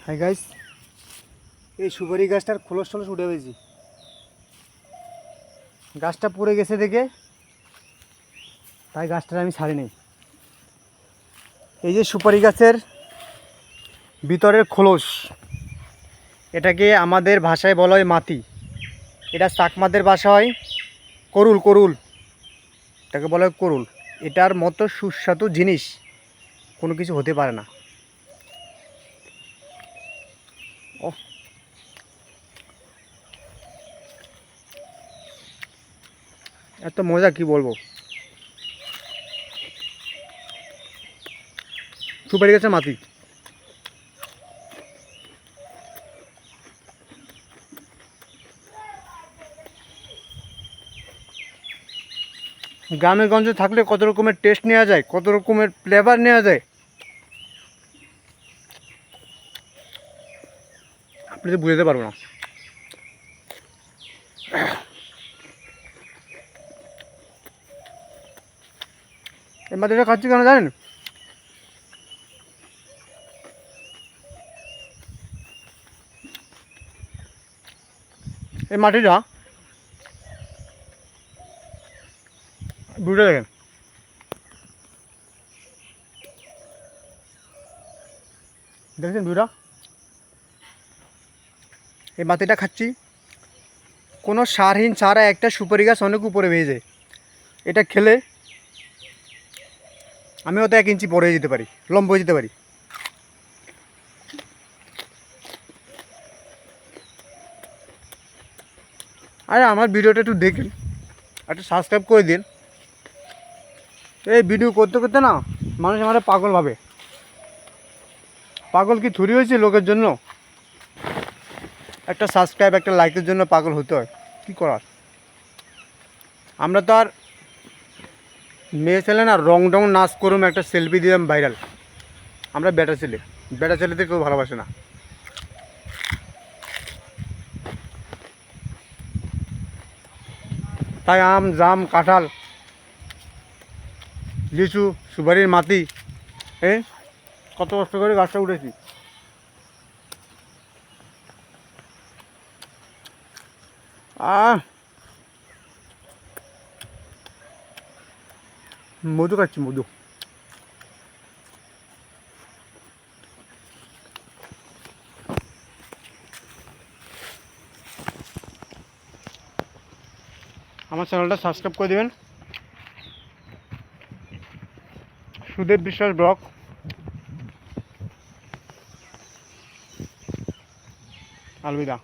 Hi guys, এই সুপারি গাছটার খোলস টলস উঠে পেয়েছি। গাছটা পড়ে গেছে দেখে তাই গাছটা আমি ছাড়িনি। এই যে সুপারি গাছের ভিতরের খোলস, এটাকে আমাদের ভাষায় বলা হয় মাটি। এটা চাকমাদের ভাষা হয় করুল। করুল এটাকে বলা হয় করুল। এটার মতো সুস্বাদু জিনিস কোনো কিছু হতে পারে না। ও, এত মজা কি বলবো। সুপারি গাছের মাটি। গ্রামে গঞ্জে থাকলে কত রকমের টেস্ট নেওয়া যায়, কত রকমের ফ্লেভার নেওয়া যায়, আপনি তো বুঝতে পারবো না। এই মাটিটা খাচ্ছি কেন জানেন? এই মাটিটা ভিউটা দেখেন, দেখছেন ভিউটা? এই মাটিটা খাচ্ছি, কোনো সারহীন ছাড়া একটা সুপারি গাছ অনেক উপরে বেয়ে যায়। এটা খেলে আমি হয়তো 1 ইঞ্চি বড় হয়ে যেতে পারি, লম্ব হয়ে যেতে পারি। আরে আমার ভিডিওটা একটু দেখেন, একটা সাবস্ক্রাইব করে দিন। এই ভিডিও করতে করতে না মানুষ আমার পাগল ভাবে। পাগল কি থুরি হয়েছে লোকের জন্য? একটা সাবস্ক্রাইব একটা লাইকের জন্য পাগল হতে হয়, কী করার। আমরা তো আর মেয়ে ছেলে না, রং ডং নাচ করুম একটা সেলফি দিলাম ভাইরাল। আমরা বেটা ছেলে, বেটা ছেলেদের কেউ ভালোবাসে না। তাই আম জাম কাঁঠাল লিচু সুপারির মাটি, কত কষ্ট করে গাছটা উঠেছি। মধু খাচ্ছি, মধু। আমার চ্যানেলটা সাবস্ক্রাইব করে দেবেন। সুদেব বিশ্বাস ব্লগ। আলবিদা।